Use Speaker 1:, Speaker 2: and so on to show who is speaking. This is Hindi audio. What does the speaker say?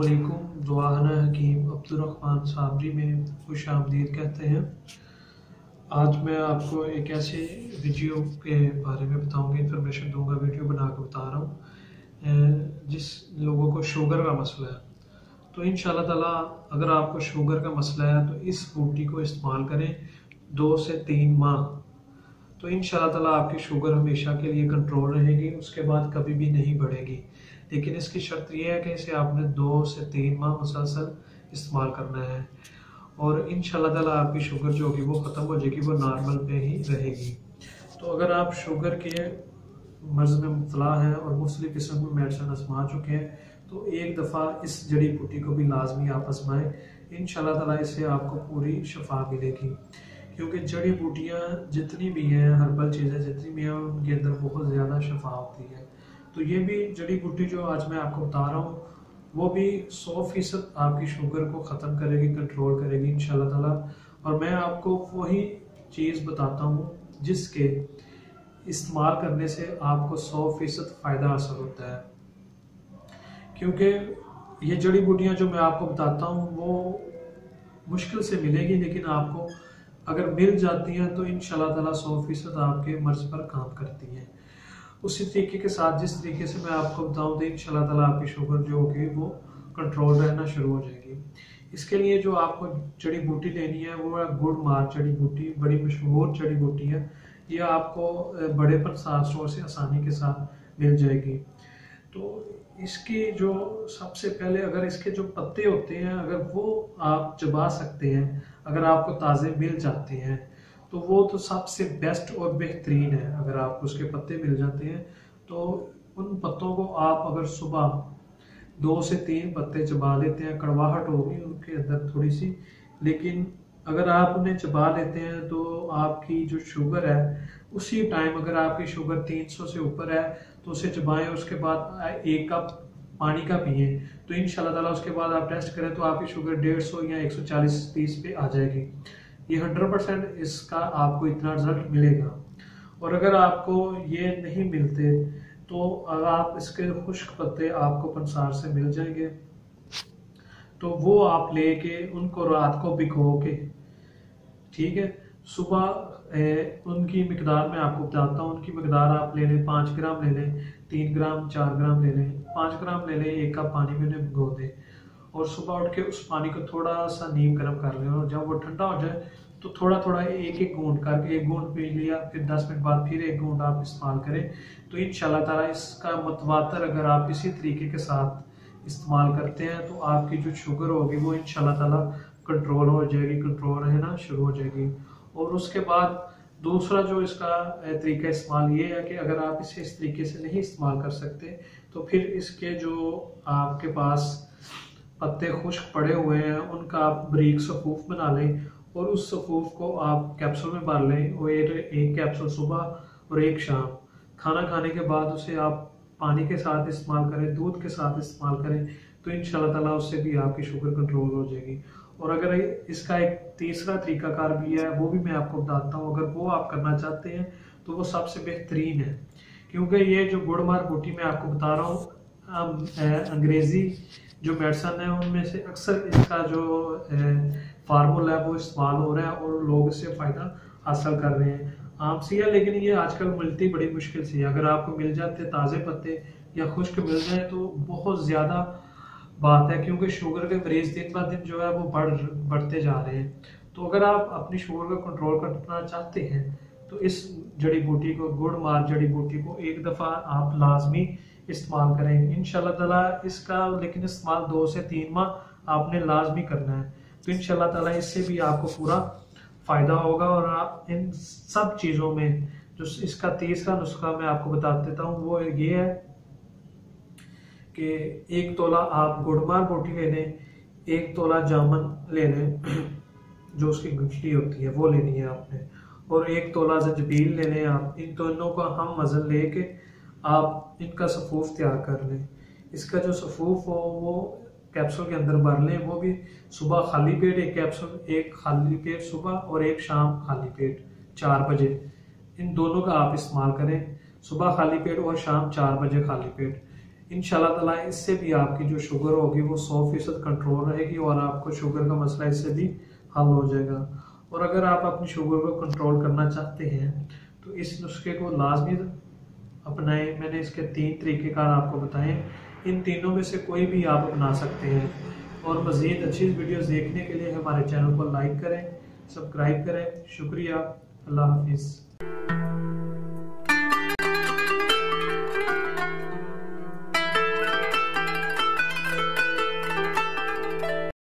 Speaker 1: अस्सलामुअलैकुम। दुआना हकीम अब्दुर्रहमान साबरी में खुश आमदीद कहते हैं। आज मैं आपको एक ऐसे वीडियो के बारे में बताऊंगा, इंफॉर्मेशन दूंगा, वीडियो बना के बता रहा हूँ जिस लोगों को शुगर का मसला है। तो इंशाल्लाह ताला अगर आपको शुगर का मसला है तो इस बूटी को इस्तेमाल करें 2 से 3 माह, तो इंशाल्लाह ताला आपकी शुगर हमेशा के लिए कंट्रोल रहेगी, उसके बाद कभी भी नहीं बढ़ेगी। लेकिन इसकी शर्त यह है कि इसे आपने 2 से 3 माह मुसलसल इस्तेमाल करना है और इंशाल्लाह ताला आपकी शुगर जो होगी वो ख़त्म हो जाएगी, वो नॉर्मल पे ही रहेगी। तो अगर आप शुगर के मर्ज़ में मुब्तला हैं और मुख्तलिफ़ किस्म की मेडिसिन आजमा चुके हैं तो एक दफ़ा इस जड़ी बूटी को भी लाजमी आप आजमाएं। इंशाल्लाह ताला इससे आपको पूरी शफा मिलेगी, क्योंकि जड़ी बूटियाँ जितनी भी हैं, हर्बल चीज़ें जितनी भी हैं, उनके अंदर बहुत ज़्यादा शफा होती है। तो ये भी जड़ी बूटी जो आज मैं आपको बता रहा हूँ वो भी 100% आपकी शुगर को ख़त्म करेगी, कंट्रोल करेगी इंशाल्लाह ताला। और मैं आपको वही चीज़ बताता हूँ जिसके इस्तेमाल करने से आपको 100% फ़ायदा हासिल होता है, क्योंकि ये जड़ी बूटियाँ जो मैं आपको बताता हूँ वो मुश्किल से मिलेगी, लेकिन आपको अगर मिल जाती हैं तो इंशाल्लाह ताला 100% आपके मर्ज़ पर काम करती हैं। उसी तरीके के साथ जिस तरीके से मैं आपको बताऊँ तो इंशाल्लाह ताला आपकी शुगर जो होगी वो कंट्रोल रहना शुरू हो जाएगी। इसके लिए जो आपको जड़ी बूटी लेनी है वो है गुड़ मार जड़ी बूटी, बड़ी मशहूर जड़ी बूटी है। ये आपको बड़े प्रसाद स्टोर से आसानी के साथ मिल जाएगी। तो इसकी जो सबसे पहले अगर इसके जो पत्ते होते हैं अगर वो आप चबा सकते हैं, अगर आपको ताज़े मिल जाते हैं तो वो तो सबसे बेस्ट और बेहतरीन है। अगर आपको उसके पत्ते मिल जाते हैं तो उन पत्तों को आप अगर सुबह 2 से 3 पत्ते चबा लेते हैं, कड़वाहट होगी उनके अंदर थोड़ी सी, लेकिन अगर आप उन्हें चबा लेते हैं तो आपकी जो शुगर है उसी टाइम, अगर आपकी शुगर 300 से ऊपर है तो उसे चबाएं, उसके बाद 1 कप पानी का पिए, तो इंशाल्लाह ताला उसके बाद आप टेस्ट करें तो आपकी शुगर 150 या 140-30 पे आ जाएगी। ये 100% इसका आपको इतना रिजल्ट मिलेगा। और अगर आपको ये नहीं मिलते तो अगर आप इसके खुश्क पत्ते आपको पंसार से मिल जाएंगे, तो वो आप लेके उनको रात को भिगो के, ठीक है, सुबह उनकी मिकदार मैं आपको बताता हूँ। उनकी मिकदार आप ले लें, 5 ग्राम ले लें, 3 ग्राम 4 ग्राम ले लें, 5 ग्राम ले लें, 1 कप पानी में उन्हें भिगो दें और सुबह उठ के उस पानी को थोड़ा सा नीम गर्म कर लें और जब वो ठंडा हो जाए तो थोड़ा थोड़ा एक घूंट करके 1 घूंट पी लिया, फिर 10 मिनट बाद फिर 1 घूंट आप इस्तेमाल करें। तो इंशाल्लाह ताला इसका मतवातर अगर आप इसी तरीके के साथ इस्तेमाल करते हैं तो आपकी जो शुगर होगी वो इंशाल्लाह ताला कंट्रोल हो जाएगी, कंट्रोल रहना शुरू हो जाएगी। और उसके बाद दूसरा जो इसका तरीका इस्तेमाल ये है कि अगर आप इसे इस तरीके से नहीं इस्तेमाल कर सकते तो फिर इसके जो आपके पास पत्ते खुश्क पड़े हुए हैं उनका आप बारीक सफूफ बना लें और उस सफूफ को आप कैप्सूल में भर लें और एक कैप्सूल सुबह और 1 शाम। खाना खाने के बाद उसे आप पानी के साथ इस्तेमाल करें, दूध के साथ इस्तेमाल करें, तो इंशाल्लाह ताला उससे भी आपकी शुगर कंट्रोल हो जाएगी। और अगर इसका एक तीसरा तरीकाकार भी है वो भी मैं आपको बताता हूँ, अगर वो आप करना चाहते हैं तो वो सबसे बेहतरीन है, क्योंकि ये जो गुड़ मार बूटी मैं आपको बता रहा हूँ अंग्रेज़ी जो मेडिसन है उनमें से अक्सर इसका जो फार्मूला है वो इस्तेमाल हो रहा है और लोग इससे फ़ायदा हासिल कर रहे हैं। आम सी है, लेकिन ये आजकल मिलती बड़ी मुश्किल से है। अगर आपको मिल जाते ताज़े पत्ते या खुश्क मिल जाए तो बहुत ज़्यादा बात है, क्योंकि शुगर के मरीज दिन ब दिन जो है वो बढ़ते जा रहे हैं। तो अगर आप अपनी शुगर को कंट्रोल करना चाहते हैं तो इस जड़ी बूटी को, गुड़ मार जड़ी बूटी को एक दफ़ा आप लाजमी इस्तेमाल करें इंशाल्लाह ताला इसका। लेकिन इस्तेमाल 2 से 3 माह आपने लाजमी करना है, तो इंशाल्लाह ताला इससे भी आपको पूरा फ़ायदा होगा। और आप इन सब चीज़ों में जो इसका तीसरा नुस्खा मैं आपको बता देता हूँ वो ये है कि 1 तोला आप गुड़मार बूटी ले लें, 1 तोला जामुन ले लें जो उसकी गुठली होती है वो लेनी है आपने, और 1 तोला जंजबील ले लें आप। इन दोनों का हम वज़न लेके आप इनका सफूफ तैयार कर लें। इसका जो सफूफ हो वो कैप्सूल के अंदर भर लें, वो भी सुबह खाली पेट 1 कैप्सूल, 1 खाली पेट सुबह और 1 शाम खाली पेट 4 बजे। इन दोनों का आप इस्तेमाल करें, सुबह खाली पेट और शाम 4 बजे खाली पेट। इंशाल्लाह ताला इससे भी आपकी जो शुगर होगी वो 100% कंट्रोल रहेगी और आपको शुगर का मसला इससे भी हल हो जाएगा। और अगर आप अपनी शुगर को कंट्रोल करना चाहते हैं तो इस नुस्खे को लाजमी अपनाएं। मैंने इसके 3 तरीक़ेकार आपको बताएं, इन तीनों में से कोई भी आप अपना सकते हैं। और मज़ीद अच्छी वीडियोस देखने के लिए हमारे चैनल को लाइक करें, सब्सक्राइब करें। शुक्रिया। अल्लाह हाफिज़।